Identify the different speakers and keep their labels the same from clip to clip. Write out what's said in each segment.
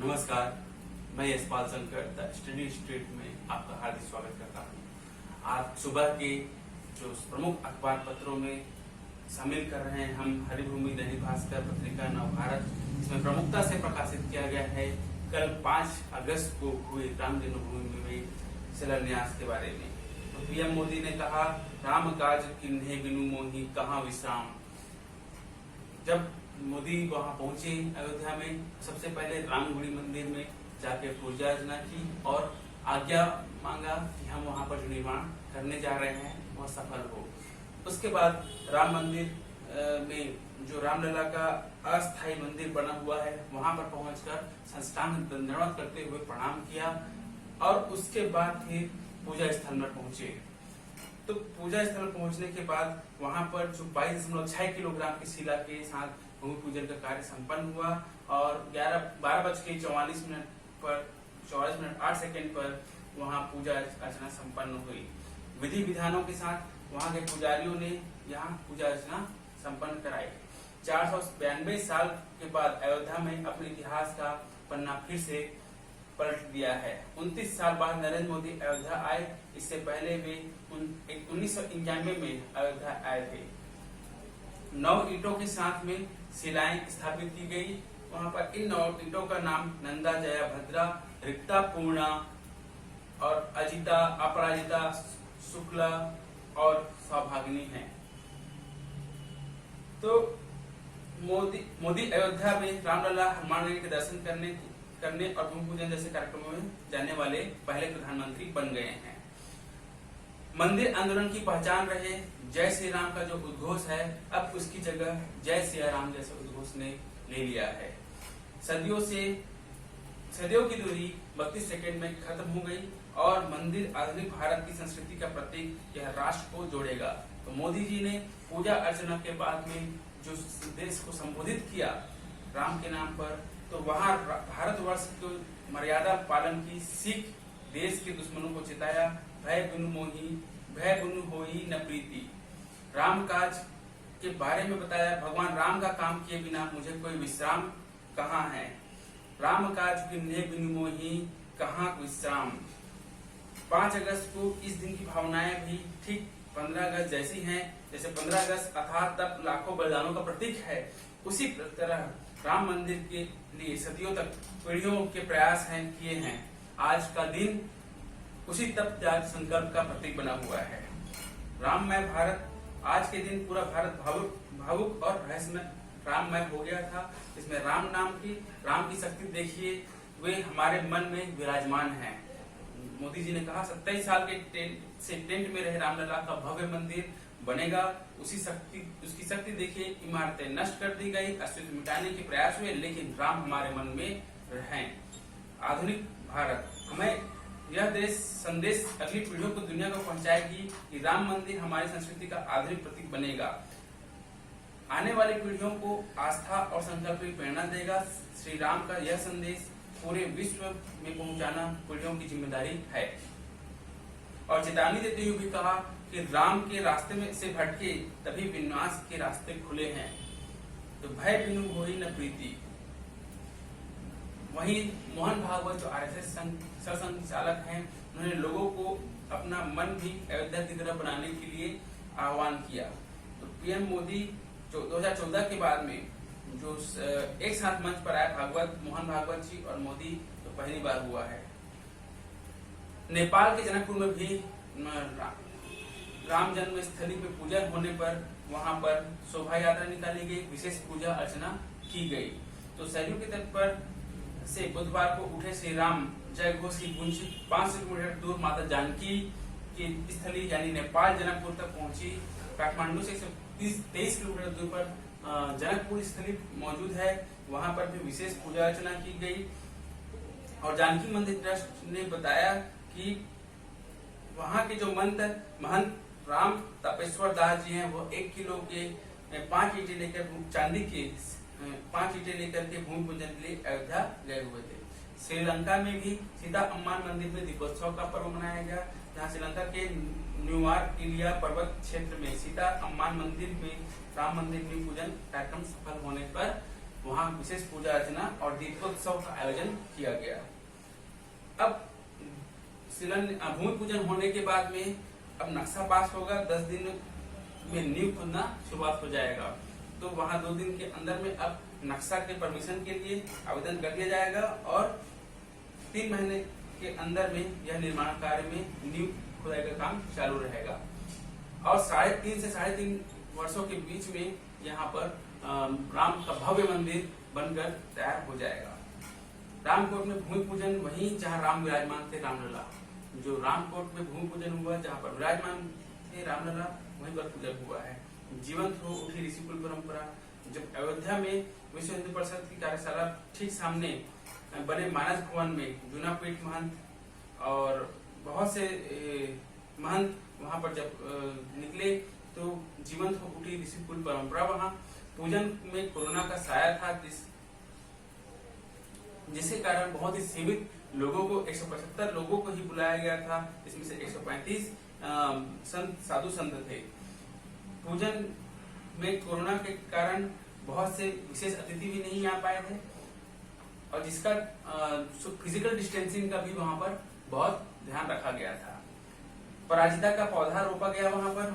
Speaker 1: नमस्कार, मैं Yashpal Shankar the study street में आपका हार्दिक स्वागत करता हूँ। आज सुबह के जो प्रमुख अखबार पत्रों में शामिल कर रहे हैं हम हरिभूमि, दैनिक भास्कर, पत्रिका नवभारत। इसमें प्रमुखता से प्रकाशित किया गया है कल 5 अगस्त को हुए राम जन्मभूमि में शिलान्यास के बारे में। तो पीएम मोदी ने कहा, राम काज किन्हे बिनु मोहि कहाँ विश्राम। जब मोदी वहां पहुंचे अयोध्या में, सबसे पहले रामगुड़ी मंदिर में जाके पूजा अर्चना की और आज्ञा मांगा कि हम वहां पर जो निर्माण करने जा रहे हैं वह सफल हो। उसके बाद राम मंदिर में जो रामलला का अस्थायी मंदिर बना हुआ है वहां पर पहुंचकर साष्टांग दंडवत करते हुए प्रणाम किया और उसके बाद फिर पूजा स्थल में पहुंचे। तो पूजा स्थल पहुंचने के बाद वहां पर जो 22.6 किलोग्राम की शिला के साथ भूमि पूजन का कार्य संपन्न हुआ और 12:44 पर 44 मिनट 8 सेकंड पर वहां पूजा अर्चना संपन्न हुई। विधि विधानों के साथ वहां के पुजारियों ने यहाँ पूजा अर्चना संपन्न कराई। 492 साल के बाद अयोध्या में अपने इतिहास का पन्ना फिर से पलट दिया है। 29 साल बाद नरेंद्र मोदी अयोध्या आए। इससे पहले वे 1991 में अयोध्या आए थे। 9 ईंटों के साथ में शिलाएं स्थापित की गई। वहां पर इन 9 ईंटों का नाम नंदा, जया, भद्रा, रिक्ता, पूर्णा और अजिता, अपराजिता, शुक्ला और सौभागिनी है। तो मोदी अयोध्या में रामलला, हनुमान जी के दर्शन करने और भूमि पूजन जैसे कार्यक्रमों में जाने वाले पहले प्रधानमंत्री बन गए हैं। मंदिर आंदोलन की पहचान रहे जय श्री राम का जो उद्घोष है, अब उसकी जगह जय सिया राम जैसे उद्घोष ने ले लिया है। सदियों की दूरी 32 सेकंड में खत्म हो गई और मंदिर आधुनिक भारत की संस्कृति का प्रतीक, यह राष्ट्र को जोड़ेगा। तो मोदी जी ने पूजा अर्चना के बाद में जो देश को संबोधित किया राम के नाम पर, तो वहां भारतवर्ष को मर्यादा पालन की सीख देश के दुश्मनों को चिताया। भय बिनु मोहि, भय बिनु होई न प्रीति। राम काज के बारे में बताया, भगवान राम का काम किए बिना मुझे कोई विश्राम कहाँ है। राम काज किन्हे बिनु मोहि कहाँ विश्राम। 5 अगस्त को इस दिन की भावनाएं भी ठीक 15 अगस्त जैसी हैं। जैसे 15 अगस्त अर्थात तब लाखों बलिदानों का प्रतीक है, उसी तरह राम मंदिर के लिए सदियों तक पीढ़ियों के प्रयास किए हैं। आज का दिन उसी तप त्याग संकल्प का प्रतीक बना हुआ है। राममय भारत, आज के दिन पूरा भारत भावुक और रहस्यमय राममय हो गया था। इसमें राम की शक्ति देखिए, वे हमारे मन में विराजमान है। मोदी जी ने कहा 27 साल के टेंट में रहे रामलला का भव्य मंदिर बनेगा। उसकी शक्ति देखिए, इमारतें नष्ट कर दी गई, अस्तित्व मिटाने के प्रयास हुए, लेकिन राम हमारे मन में रहें। आधुनिक भारत, हमें यह संदेश अगली पीढ़ियों को, दुनिया को पहुंचाएगी कि राम मंदिर हमारी संस्कृति का आधुनिक प्रतीक बनेगा। आने वाली पीढ़ियों को आस्था और संकल्प की प्रेरणा देगा। श्री राम का यह संदेश पूरे विश्व में पहुंचाना पीढ़ियों की जिम्मेदारी है। और चेतावनी देते हुए भी कहा कि राम के रास्ते में से भटके तभी विनाश के रास्ते खुले हैं। तो भय बिनु होई न प्रीति। वहीं मोहन भागवत जो आरएसएस सरसंघ चालक हैं, उन्होंने लोगों को अपना मन भी अयोध्या की तरह बनाने के लिए आह्वान किया। तो पीएम मोदी जो 2014 के बाद में जो एक साथ मंच पर आए, मोहन भागवत जी और मोदी, तो पहली बार हुआ है। नेपाल के जनकपुर में भी राम जन्म स्थली पे पूजा होने पर वहां पर शोभा यात्रा निकाली गई, विशेष पूजा अर्चना की गई। तो सरयू के तट पर से बुधवार को उठे श्री राम जय घोष की गूंज 500 किलोमीटर दूर माता जानकी की स्थली यानी नेपाल जनकपुर तक पहुंची। काठमांडू से 123 किलोमीटर दूर पर जनकपुर स्थली मौजूद है, वहां पर भी विशेष पूजा अर्चना की गई। और जानकी मंदिर ट्रस्ट ने बताया कि वहां के जो महंत राम तपेश्वर दास जी हैं, वो 1 किलो के 5 ईंटें लेकर, चांदी के 5 ईंटें लेकर के भूमि पूजन के लिए अयोध्या गए हुए थे। श्रीलंका में भी सीता अम्मान मंदिर में दीपोत्सव का पर्व मनाया गया, जहाँ श्रीलंका के न्यूयॉर्क इलिया पर्वत क्षेत्र में सीता अम्मान मंदिर में राम मंदिर में पूजन कार्यक्रम सफल होने पर वहां विशेष पूजा अर्चना और दीपोत्सव का आयोजन किया गया। अब भूमि पूजन होने के बाद में अब नक्शा पास होगा, 10 दिन में नींव खोदना शुरुआत हो जाएगा। तो वहां 2 दिन के अंदर में अब नक्शा के परमिशन के लिए आवेदन कर दिया जाएगा और 3 महीने के अंदर में यह निर्माण कार्य में नींव खुदाई का काम चालू रहेगा और 3.5 से 3.5 वर्षों के बीच में यहाँ पर राम का भव्य मंदिर बनकर तैयार हो जाएगा। रामकोट में भूमि पूजन वहीं जहाँ राम विराजमान थे, रामलला, जो रामकोट में भूमि पूजन हुआ जहाँ पर विराजमान थे रामलला, वहीं पर पूजन हुआ है। जीवंत हो उठी ऋषिकुल परंपरा। जब अयोध्या में विश्व हिंदू परिषद की कार्यशाला ठीक सामने बने मानस भवन में जूनापीठ महंत और बहुत से महंत वहां पर जब निकले तो जीवंत हो उठी ऋषिकुल परंपरा। वहां पूजन में कोरोना का साया था, जिसके कारण बहुत ही सीमित लोगों को 175 लोगों को ही बुलाया गया था, इसमें से 135 संत साधु संत थे। पूजन में कोरोना के कारण बहुत से विशेष अतिथि भी नहीं आ पाए थे और जिसका फिजिकल डिस्टेंसिंग का भी वहां पर बहुत ध्यान रखा गया था। पराजिता का पौधा रोपा गया, वहां पर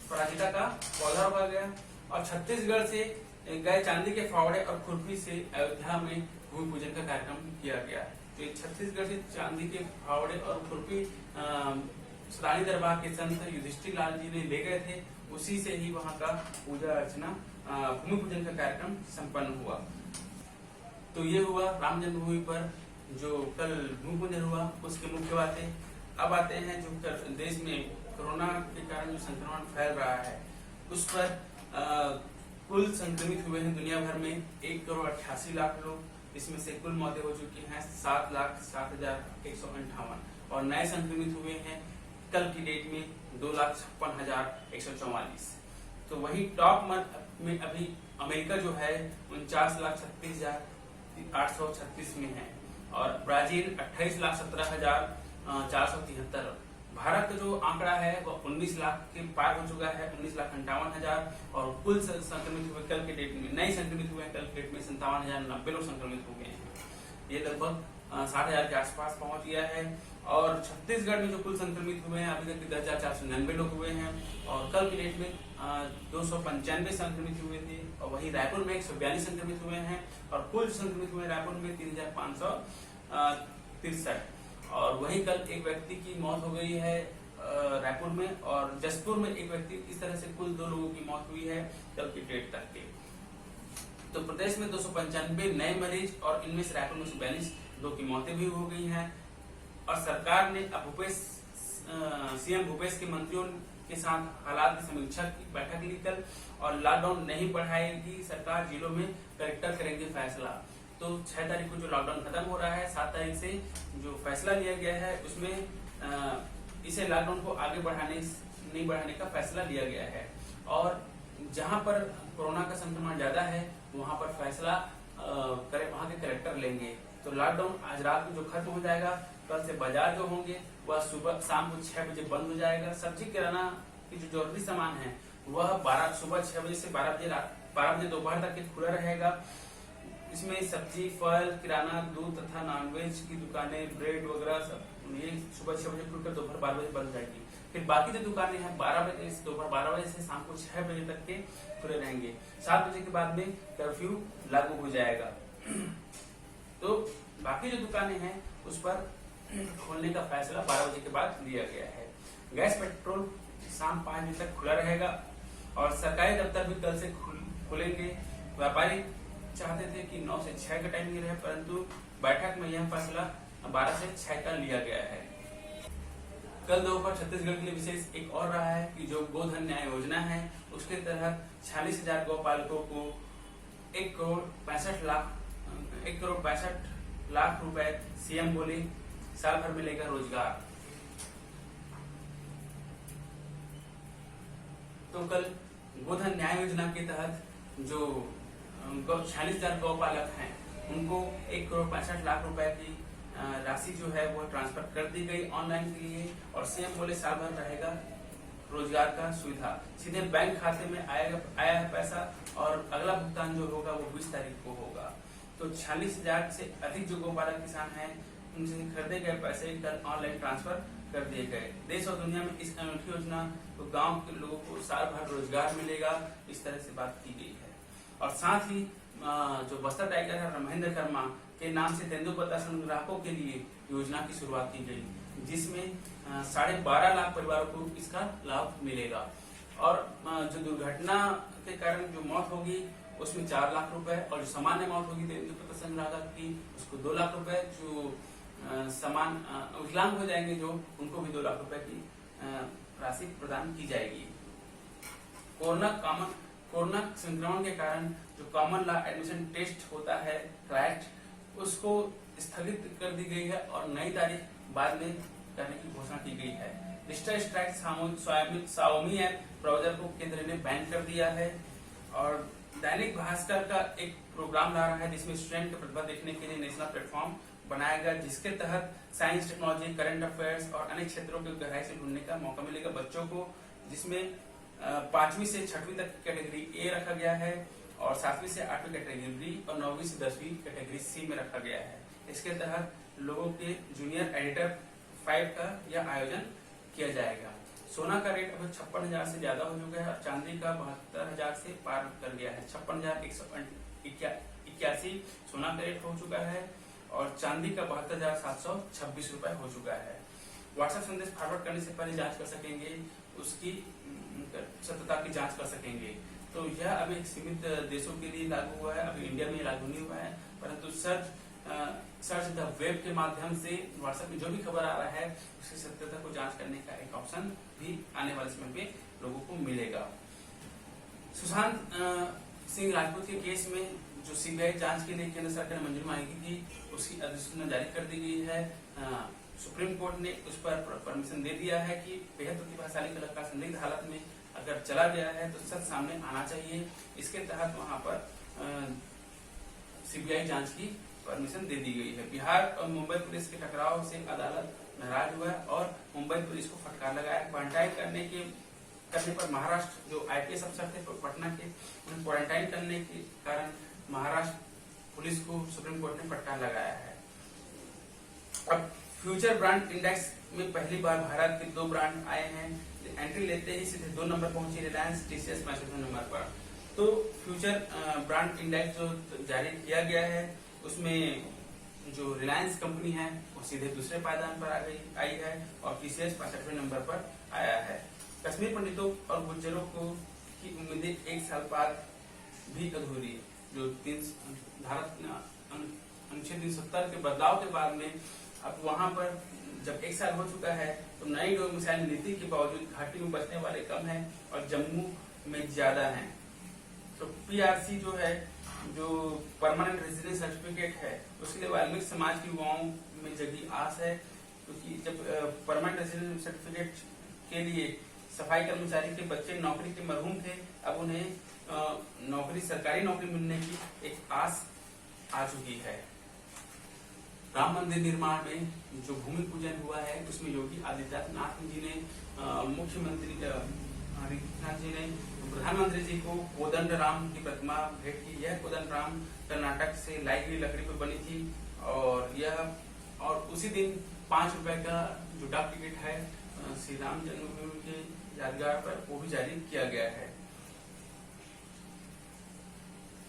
Speaker 1: पराजिता का पौधा रोपा गया और छत्तीसगढ़ से गए चांदी के फावड़े और खुरपी से अयोध्या में भूमि पूजन का कार्यक्रम किया गया। तो छत्तीसगढ़ से चांदी के फावड़े और खुरपी सदानी दरबार के संत युधिष्ठिर लाल जी ने ले गए थे, उसी से ही वहां का पूजा अर्चना भूमि पूजन का कार्यक्रम संपन्न हुआ। तो ये हुआ राम जन्मभूमि पर जो कल भूमि पूजन हुआ उसकी मुख्य बातें। अब आते हैं जो देश में कोरोना के कारण जो संक्रमण फैल रहा है उस पर कुल संक्रमित हुए हैं दुनिया भर में 1,88,00,000 लोग। इसमें से कुल मौतें हो चुकी हैं 7,07,158 और नए संक्रमित हुए हैं कल की डेट में 2,56,144। तो वही टॉप में अभी अमेरिका जो है 49,36,836 में है और ब्राजील 28,17,473। भारत का जो आंकड़ा है वो 19 लाख के पार हो चुका है, 19,58,000 और कुल संक्रमित हुए कल के डेट में नए संक्रमित हुए कल के डेट में 57,090 लोग संक्रमित हो गए हैं। ये लगभग 60,000 के आसपास पहुंच गया है और छत्तीसगढ़ में जो कुल संक्रमित हुए हैं अभी तक 10,499 लोग हुए हैं और कल की डेट में 295 संक्रमित हुए थे और वही रायपुर में 142 संक्रमित हुए हैं और कुल संक्रमित हुए रायपुर में 3,563 और वहीं कल एक व्यक्ति की मौत हो गई है रायपुर में और जसपुर में एक व्यक्ति, इस तरह से कुल 2 लोगों की मौत हुई है कल की डेट तक के। तो प्रदेश में 295 नए मरीज और इनमें से रायपुर में 142 लोगों की मौतें भी हो गई हैं और सरकार ने अब सीएम भूपेश के मंत्रियों के साथ हालात की समीक्षा की बैठक ली कल और लॉकडाउन नहीं बढ़ाएगी सरकार, जिलों में कलेक्टर करेंगे फैसला। तो 6 तारीख को जो लॉकडाउन खत्म हो रहा है, 7 तारीख से जो फैसला लिया गया है उसमें इसे लॉकडाउन को आगे नहीं बढ़ाने का फैसला लिया गया है और जहां पर कोरोना का संक्रमण ज्यादा है वहां पर फैसला वहां के कलेक्टर लेंगे। तो लॉकडाउन आज रात को जो खत्म हो जाएगा, कल से बाजार जो होंगे वह सुबह शाम को 6 बजे बंद हो जाएगा। सब्जी किराना की जो जरूरी सामान है वह सुबह 6 बजे से 12 बजे दोपहर तक खुला रहेगा। इसमें सब्जी, फल, किराना, दूध तथा नॉनवेज की दुकानें, ब्रेड वगैरह सब ये सुबह 6 बजे खुलकर दोपहर 12 बजे बंद हो जाएगी। फिर बाकी जो दुकानें हैं 12 बजे से दोपहर 12 बजे से शाम को 6 बजे तक के खुले रहेंगे। 7 बजे के बाद में कर्फ्यू लागू हो जाएगा। तो बाकी जो दुकानें हैं उस पर खोलने का फैसला 12 बजे के बाद लिया गया है। गैस पेट्रोल शाम 5 बजे तक खुला रहेगा और सरकारी दफ्तर भी कल से खुलेंगे। व्यापारी चाहते थे कि 9 से 6 का टाइमिंग रहे, परंतु बैठक में यह फैसला 12 से 6 का लिया गया है। कल दोपहर छत्तीसगढ़ के लिए विशेष एक और रहा है कि जो गोधन न्याय योजना है उसके तहत 46,000 गौपालकों को 1,65,00,000 रुपए सीएम बोले साल भर मिलेगा रोजगार। तो कल गोधन न्याय योजना के तहत जो 46,000 गौपालक हैं उनको 1,65,00,000 रुपए की राशि जो है वो ट्रांसफर कर दी गई ऑनलाइन के लिए और सीएम बोले साल भर रहेगा रोजगार का सुविधा, सीधे बैंक खाते में आया है पैसा और अगला भुगतान जो होगा वो 20 तारीख को होगा। तो 46,000 से अधिक जो गोपालक किसान हैं उनसे खरीदे गए पैसे कल ऑनलाइन ट्रांसफर कर दिए गए। देश और दुनिया में इस अनूठी योजना तो गांव के लोगों को साल भर रोजगार मिलेगा, इस तरह से बात की गई है। और साथ ही जो बस्तर टाइगर है महेंद्र कर्मा के नाम से तेंदुपत्ता संग्राहकों के लिए योजना की शुरुआत की गई, जिसमें 12.5 लाख परिवारों को इसका लाभ मिलेगा। और जो दुर्घटना के कारण जो मौत होगी उसमें 4 लाख रुपए, और जो सामान्य मौत होगी तेंदुपत्ता संग्राहक की उसको 2 लाख रुपए, जो समान विकलांग हो जाएंगे जो उनको भी 2 लाख रुपए की राशि प्रदान की जाएगी। कोरोना संक्रमण के कारण जो कॉमन लॉ एडमिशन टेस्ट होता है क्लैट, उसको स्थगित कर दी गई है और नई तारीख बाद में करने की घोषणा की गई है। Digital strike Xiaomi app browser को केंद्र ने बैन कर दिया है। और दैनिक भास्कर का एक प्रोग्राम ला रहा है जिसमें स्टूडेंट की प्रतिभा देखने के लिए नेशनल प्लेटफॉर्म बनाया गया, जिसके तहत साइंस, टेक्नोलॉजी, करंट अफेयर्स और अन्य क्षेत्रों के गहराई से ढूंढने का मौका मिलेगा बच्चों को, जिसमें 5वीं से 6वीं तक कैटेगरी ए रखा गया है और 7वीं से 8वीं कैटेगरी बी और 9वीं से 10वीं कैटेगरी सी में रखा गया है। इसके तहत लोगों के जूनियर एडिटर 5 का यह आयोजन किया जाएगा। सोना का रेट अब 56,000 से ज्यादा हो चुका है और चांदी का 72,000 से पार कर गया है। 56,181 सोना का रेट हो चुका है और चांदी का 72,726 रुपए हो चुका है। व्हाट्सएप संदेश फॉरवर्ड करने से पहले जांच कर सकेंगे, उसकी सत्यता की जांच कर सकेंगे। तो यह अभी सीमित देशों के लिए लागू हुआ है, अभी इंडिया में लागू नहीं हुआ है, परंतु सर्च द वेब के माध्यम से व्हाट्सएप में जो भी खबर आ रहा है उसकी सत्यता को जांच करने का एक ऑप्शन भी आने वाले समय में लोगों को मिलेगा। सुशांत सिंह राजपूत के केस में जो सीबीआई जांच के लिए केंद्र सरकार ने मंजूरी मांगी थी, उसकी अधिसूचना जारी कर दी गई है। सुप्रीम कोर्ट ने उस पर परमिशन दे दिया है कि बेहद प्रतिभाशाली कलाकार संदिग्ध हालत में अगर चला गया है तो सच सामने आना चाहिए। इसके तहत वहां पर सीबीआई जांच की परमिशन दे दी गई है। बिहार और मुंबई पुलिस के टकराव से अदालत नाराज हुआ है और मुंबई पुलिस को फटकार लगाया। क्वारंटाइन करने पर महाराष्ट्र जो आईपीएस अफसर थे पटना के, उन्हें क्वारंटाइन करने के कारण महाराष्ट्र पुलिस को सुप्रीम कोर्ट ने फटकार लगाया है। अब फ्यूचर ब्रांड इंडेक्स में पहली बार भारत के 2 ब्रांड आए हैं। एंट्री लेते ही सीधे 2 नंबर पहुंची रिलायंस, टीसीएस 65वें नंबर पर। तो फ्यूचर ब्रांड इंडेक्स जो जारी किया गया है उसमें जो रिलायंस कंपनी है वो सीधे दूसरे पायदान पर आई है और टीसीएस 65वें नंबर पर आया है। कश्मीर पंडितों और गुज्जरों को की उम्मीदें 1 साल बाद भी अधूरी है। जो भारत अनुच्छेद 370 के बदलाव के बाद में अब वहां पर जब 1 साल हो चुका है तो नई डोमिसाइल नीति के बावजूद घाटी में बचने वाले कम हैं और जम्मू में ज्यादा हैं। तो पीआरसी जो है, जो परमानेंट रेजिडेंस सर्टिफिकेट है, उसके लिए वाल्मीकि समाज के युवाओं में जगी आस है, क्योंकि जब परमानेंट रेजिडेंस सर्टिफिकेट के लिए सफाई कर्मचारी के बच्चे नौकरी के मरहूम थे, अब उन्हें नौकरी, सरकारी नौकरी मिलने की एक आस आ चुकी है। राम मंदिर निर्माण में जो भूमि पूजन हुआ है उसमें योगी आदित्यनाथ जी ने मुख्यमंत्री आदित्यनाथ जी ने प्रधानमंत्री जी को कोदंड राम की प्रतिमा भेंट की। यह कोदंड राम कर्नाटक से लाई गई लकड़ी पर बनी थी और उसी दिन 5 रुपए का जो डाक टिकट है श्री राम जन्मभूमि के यादगार पर वो भी जारी किया गया है।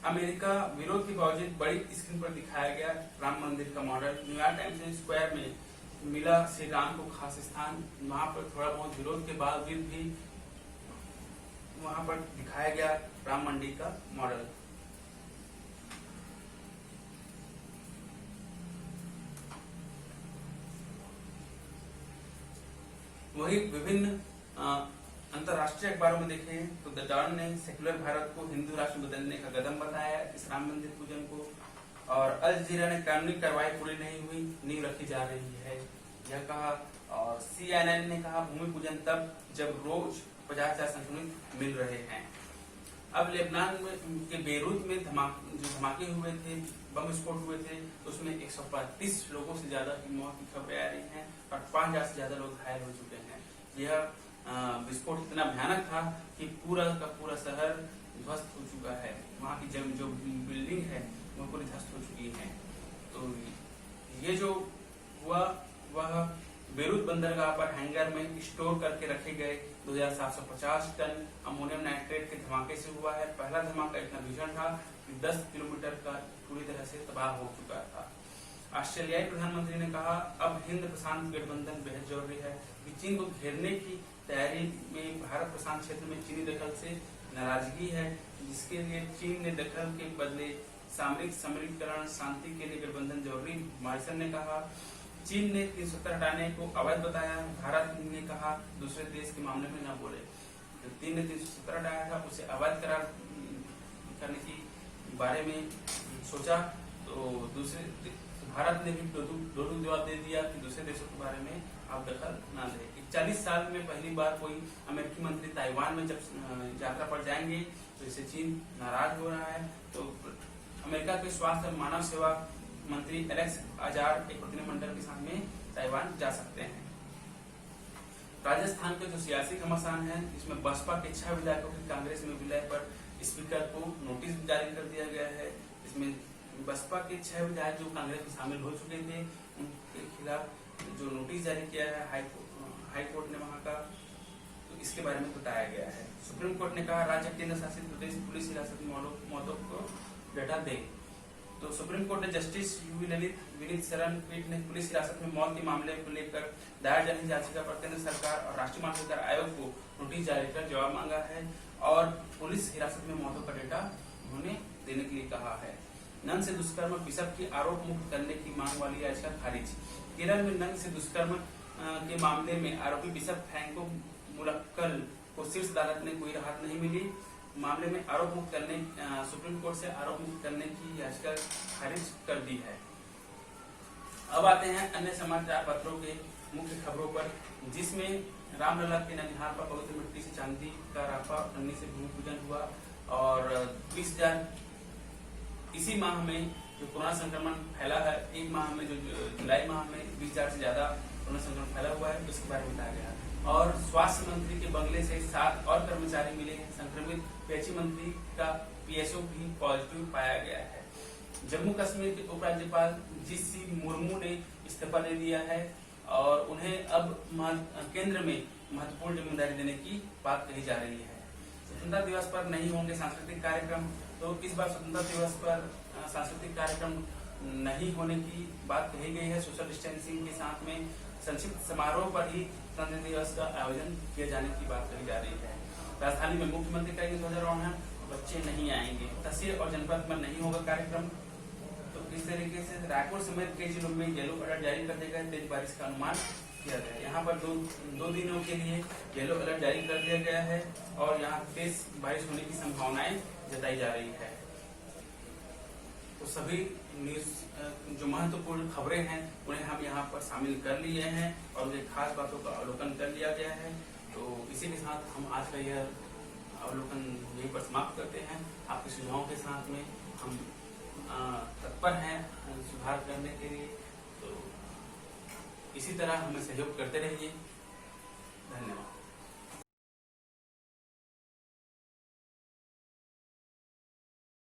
Speaker 1: अमेरिका विरोध के बावजूद बड़ी स्क्रीन पर दिखाया गया राम मंदिर का मॉडल। न्यूयॉर्क टाइम्स स्क्वायर में मिला श्री राम को खास स्थान। वहां पर थोड़ा बहुत विरोध के बावजूद भी वहां पर दिखाया गया राम मंदिर का मॉडल। वही विभिन्न अंतरराष्ट्रीय अखबारों में देखें तो द डॉन ने सेक्युलर भारत को हिंदू राष्ट्र बदलने का कदम बताया इस राम मंदिर पूजन को, और अल जजीरा ने कानूनी कार्रवाई पूरी नहीं हुई, नींव रखी जा रही है यह कहा। और CNN ने कहा भूमि पूजन तब जब रोज 50,000 संक्रमित मिल रहे हैं। अब लेबनान के बेरूत में धमाके हुए थे, बम विस्फोट हुए थे, उसमें 135 लोगों से ज्यादा की मौत की खबरें आ रही हैं और 5,000 से ज्यादा लोग घायल हो चुके हैं। यह विस्फोट इतना भयानक था कि पूरा का पूरा शहर ध्वस्त हो चुका है। वहाँ की जो बिल्डिंग है वो पूरी ध्वस्त हो चुकी है। तो ये जो हुआ वह बेरूत बंदरगाह पर हैंगर में स्टोर करके रखे गए 2750 टन अमोनियम नाइट्रेट के धमाके से हुआ है। पहला धमाका इतना भीषण था कि 10 किलोमीटर का पूरी तरह से तबाह हो चुका था। ऑस्ट्रेलियाई प्रधानमंत्री ने कहा अब हिंद प्रशांत गठबंधन बेहद जरूरी है कि चीन को घेरने की तैयारी में भारत प्रशांत क्षेत्र में चीनी दखल से नाराजगी है, जिसके लिए चीन ने दखल के बदले सामरिक सम्मिलीकरण शांति के लिए गठबंधन जरूरी। मॉरिसन ने कहा चीन ने 370 हटाने को अवैध बताया। भारत ने कहा दूसरे देश के मामले में न बोले। तो चीन ने 370 हटाया था उसे अवैध करार करने की बारे में सोचा, तो दूसरे भारत ने भी दो जवाब दे दिया कि दूसरे देशों के बारे में आप दखल न लें। 41 साल में पहली बार कोई अमेरिकी मंत्री ताइवान में जब यात्रा पर जाएंगे तो इससे चीन नाराज हो रहा है। तो अमेरिका के स्वास्थ्य और मानव सेवा मंत्री एलेक्स अजार एक प्रतिनिधिमंडल के साथ में ताइवान जा सकते हैं। राजस्थान के जो सियासी घमासान है, इसमें बसपा के 6 विधायकों की कांग्रेस में विलय पर स्पीकर को नोटिस जारी कर दिया गया है। इसमें बसपा के 6 विधायक जो कांग्रेस में शामिल हो चुके थे उनके खिलाफ जो नोटिस जारी किया है हाई कोर्ट ने वहां का, तो इसके बारे में बताया गया है। सुप्रीम कोर्ट ने कहा राज्य केंद्र शासित प्रदेश पुलिस हिरासत में मौतों को डेटा दे। तो सुप्रीम कोर्ट ने जस्टिस यूवी ललित विनीत शरण पीठ ने पुलिस हिरासत में मौत के मामले को लेकर दायर जनहित याचिका पर केंद्र सरकार और राष्ट्रीय मानवाधिकार आयोग को नोटिस जारी कर जवाब मांगा है और पुलिस हिरासत में मौतों का डेटा उन्होंने देने के लिए कहा है। नन से दुष्कर्म बिशप की आरोप मुक्त करने की मांग वाली याचिका खारिज। केरल में नन से दुष्कर्म के मामले में आरोपी बिशप फ्रैंको मुलक्कल को शीर्ष अदालत ने कोई राहत नहीं मिली। मामले में आरोप मुक्त करने सुप्रीम कोर्ट से आरोप मुक्त करने की याचिका खारिज कर दी है। अब आते हैं अन्य समाचार पत्रों के मुख्य खबरों पर, जिसमें रामलला के ननिहाल पर पवित्र मिट्टी से चांदी का राफा बनने से भूमि पूजन हुआ और 20,000 इसी माह में जो कोरोना संक्रमण फैला है, एक माह में जो जुलाई माह में 20,000 से ज्यादा कोरोना संक्रमण फैला हुआ है, उसके बारे में बताया गया। और स्वास्थ्य मंत्री के बंगले से 7 और कर्मचारी मिले हैं संक्रमित। पीएचई मंत्री का पीएसओ भी पॉजिटिव पाया गया है। जम्मू कश्मीर के उपराज्यपाल जीसी मुर्मू ने इस्तीफा दे दिया है और उन्हें अब केंद्र में महत्वपूर्ण जिम्मेदारी देने की बात कही जा रही है। स्वतंत्रता दिवस पर नहीं होंगे सांस्कृतिक कार्यक्रम, तो इस बार स्वतंत्रता दिवस पर सांस्कृतिक कार्यक्रम नहीं होने की बात कही गई है। सोशल डिस्टेंसिंग के साथ में संक्षिप्त समारोह पर ही स्वतंत्रता दिवस का आयोजन किए जाने की बात कही जा रही है। राजधानी में मुख्यमंत्री करेंगे ध्वजारोहण, बच्चे नहीं आएंगे। तहसील और जनपद में नहीं होगा कार्यक्रम। तो इस तरीके से रायपुर समेत कई जिलों में येलो अलर्ट जारी कर दिया गया, तेज बारिश का अनुमान किया गया है। यहाँ पर दो दिनों के लिए येलो अलर्ट जारी कर दिया गया है और यहाँ तेज बारिश होने की संभावनाएं जताई जा रही है। तो सभी न्यूज जो महत्वपूर्ण खबरें हैं उन्हें हम यहाँ पर शामिल कर लिए हैं और उनके खास बातों का अवलोकन कर लिया गया है। तो इसी के साथ हम आज का यह अवलोकन यहीं पर समाप्त करते हैं। आपके सुझावों के साथ में हम तत्पर हैं सुधार करने के लिए। तो इसी तरह हमें सहयोग करते रहिए। धन्यवाद।